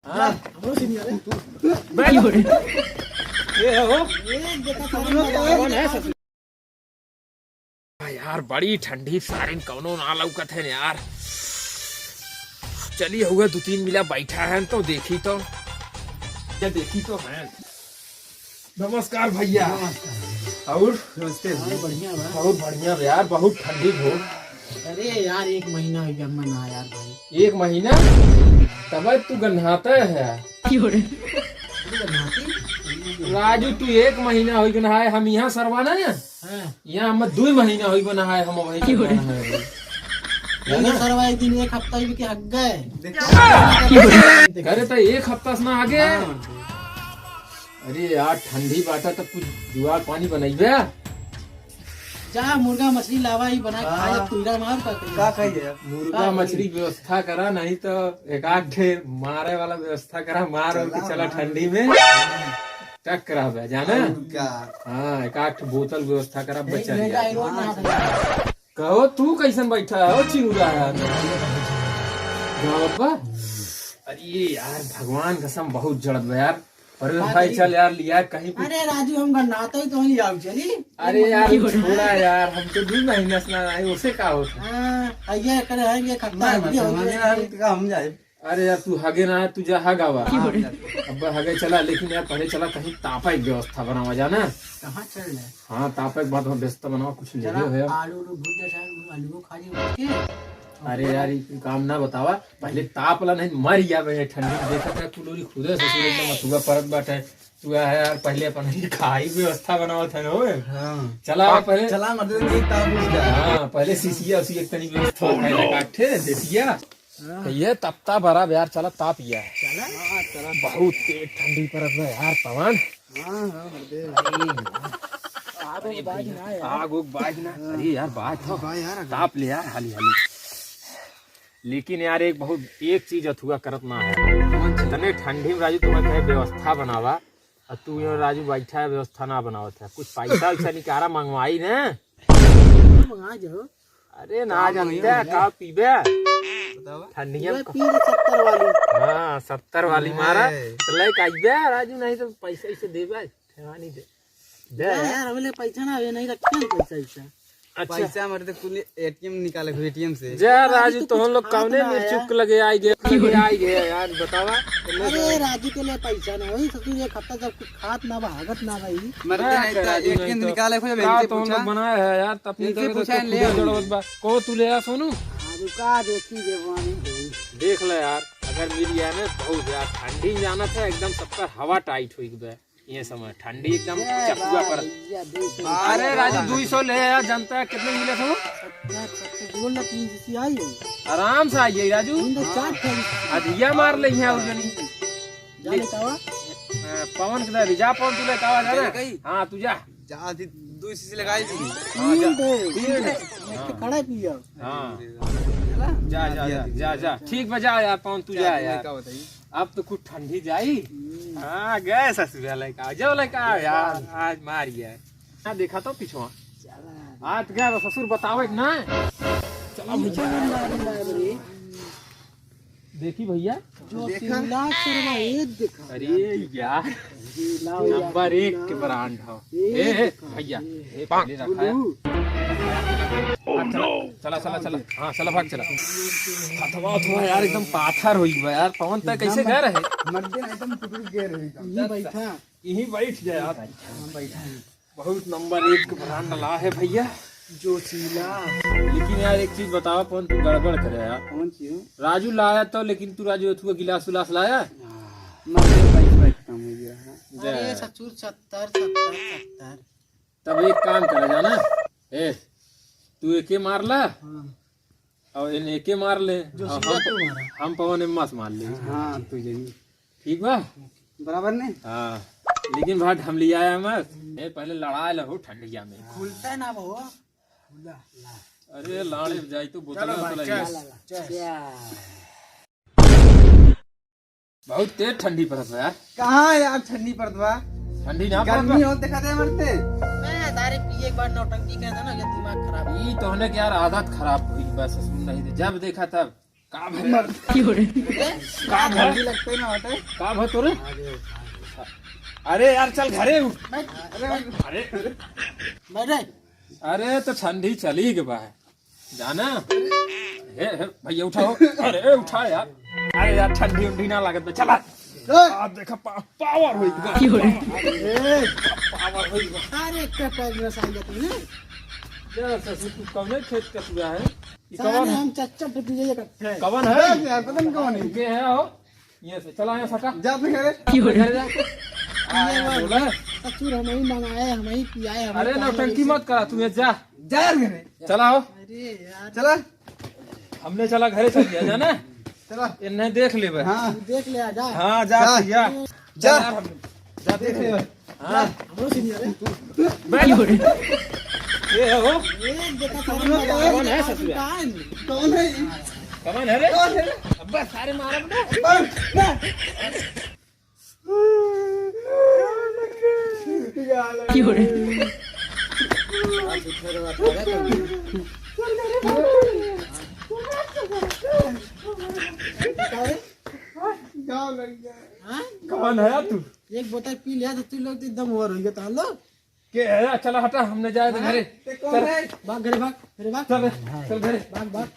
हाँ यार बड़ी ठंडी सारिन कौनो ना लौकत है यार। चलिए हुआ 2-3 मिला बैठा है तो देखी तो क्या देखी तो है। नमस्कार भैया। और नमस्ते। बढ़िया बहुत बढ़िया यार, बहुत ठंडी हो। अरे यार 1 महीना हो गया मना यार भाई। 1 महीना तब तू गन्हाता है राजू। तू 1 महीना हो गया है, हम यहाँ सरवाना है यहाँ हम 2 महीना हो गया है। हम वही सरवा एक दिन 1 हफ्ता भी के हक गए। अरे तो 1 हफ्ता से ना आगे। अरे यार ठंडी बात है तो कुछ जुआर पानी बनाइबे। जा मुर्गा मछली लावा ही बना के खा। तुइरा मार का खाइए। मुर्गा मछली व्यवस्था करा, नहीं तो एक आध ढे मारे वाला व्यवस्था करा। मार और के चला ठंडी में टक करा बे जाना। हाँ एक आध बोतल व्यवस्था करा बचा। कहो तू कैसन बैठा है चिंगुरा है। अरे यार भगवान कसम बहुत जड़त है यार। अरे भाई चल यार लिया कहीं। अरे राजू हम गन्नाता ही तो नहीं आओ चली। अरे यार छोड़ा यार, हम तो 2 महीना से ना आए, उसे का होता। ये करे है ये खट्टा है हम जाए। अरे यार तू हगे ना है, तू जा हगावा। अब हगे चला, लेकिन यार पहले चला कहीं तापा एक व्यवस्था बनावा जाना। कहाँ चल रहा है? हाँ तापा एक बात व्यवस्था बनावा कुछ ले है। आलू भूज जैसा आलू खा लियो। अरे यार ये काम ना बतावा, पहले ताप ला नहीं मर जावे ठंडी। देखा था कुलोरी खुदे से एकदम अथुआ परत बाटे। तू है यार पहले अपन खाई व्यवस्था बनावा था हो। चला पहले चला हाँ पहले सीसिया उसी एक तनी व्यवस्था काटे देसिया। ये तपता भरा यार। चला ताप या बहुत तेज ठंडी परत है यार पवन। आग उग बाज ना। अरे यार बात हो ताप ले यार हाली हाली। लेकिन यार एक चीज अथुआ करत ना है। इतने ठंडी में राजू तुम्हें कहे व्यवस्था बनावा और तू यहाँ राजू बैठा है व्यवस्था ना बनावत है। कुछ पैसा वैसा निकारा मंगवाई न। मंगा जो। अरे ना जानते का पीबे ठंडिया 70 वाली। हाँ 70 वाली मारा तो लाइक आइबे राजू, नहीं तो पैसा इसे देबे ठेवानी दे यार। हमले पैसा ना नहीं रखते पैसा ऐसा। अच्छा पैसा हमारे तो कुल एटीएम निकाले एटीएम से। जा राजू तो हम लोग कौने में चुक लगे आई गए यार बतावा। अरे राजू के लिए पैसा ना वही सब 1 हफ्ता जब कुछ खात ना भागत ना भाई। एटीएम निकाले तो हम लोग बनाए है यार। तपनी को तू ले आ सोनू रुका देखी जेवानी देख ले यार। अगर मिल जाए ना बहुत यार ठंडी जाना था एकदम सबका हवा टाइट हुई गया ये समय ठंडी एकदम चपुआ पर। अरे राजू 200 ले यार, जानता है कितने मिले थे वो। आराम से आइए राजू। अधिया मार ले पवन के जा पवन तू ले कावा जा। हाँ तू जा 2 सीसी लगाई थी। खड़ा पिया। हाँ जा जा जा जा जा ठीक बजा यार पवन तू जा यार। अब तो कुछ ठंडी जाई। हाँ गए ससुराल लड़का जो लड़का यार आज मार गया। देखा तो पिछवा आज गया ससुर बतावे ना। चलो देखी भैया जो देखा। अरे यार नंबर 1 के ब्रांड हो भैया। पहले रखा है। चला चला चला हाँ चला भाग चला। थोड़ा यार एकदम पाथर हुई यार। पवन तक कैसे गए रहे यही बैठ जाए यार। बहुत नंबर 1 ब्रांड ला है भैया जो चीला। लेकिन यार एक चीज बताओ पवन तू गड़बड़ करे यार। कौन चीज? राजू लाया तो, लेकिन तू राजू अथुआ गिलास उलास लाया। अरे 70 तब एक काम करा जाना तू एके मार ला और इन एके मार ले। हम पवन एम्मा से मार ले। हाँ तू ठीक बा बराबर नहीं। हाँ लेकिन भाट हम लिया है मत पहले लड़ा लो ठंडिया में। खुलता है ना वो। अरे लाड़े जाई तो बोतल बहुत तेज ठंडी पड़त है यार। कहाँ यार ठंडी पड़त बा। ठंडी ना गर्मी हो देखा दे मरते। मैं दारू पिए एक बार नौटंकी करता ना, ये दिमाग खराब। ये तो होने की यार आदत खराब हुई बस। सुन नहीं दे जब देखा तब का भर लगते ना होता है। का भर तोरे अरे यार चल घरे उठ। अरे बैठ रे। अरे तो ठंडी चली के बा जाना हे भैया उठाओ। अरे उठा यार। अरे यार ठंडी उंडी ना लागत बे चला। आप देखा पावर होई बा पावर होई बा। अरे क्या पैर में साइड तूने यार ससुर तू कौन खेत का तुआ है ये सारे कवन है हम चच्चा पे तुझे इकट्ठे कवन है यार पता नहीं कौन है। के है हो ये से चला यहाँ सटा जा अपने घरे। घर जा। ये बोला ससुर हमें ही मंगाए हमें ही पियाए हमें अरे नौटंकी मत करा तू ये जा जा यार घरे। चला हो अरे यार चला हमने चला घरे चल गया जाना चला। इन्हें देख ले बे। हाँ तू देख ले आजा हाँ जा जा। भैया जा। जा देख ले। हाँ हमरो सीनियर है बैठ ये हो एक देखा कौन है ससुर कौन है? कौन है रे कौन है? अब्बा सारे मारा बेटा गाँव लग गया। हाँ कौन है तू एक बोतल पी लिया तो तू लोग तो एकदम ओवर हो गया तो लो के है चला हटा हमने जाए तो घरे ते कौन है? भाग घरे भाग घरे भाग चल चल घरे भाग भाग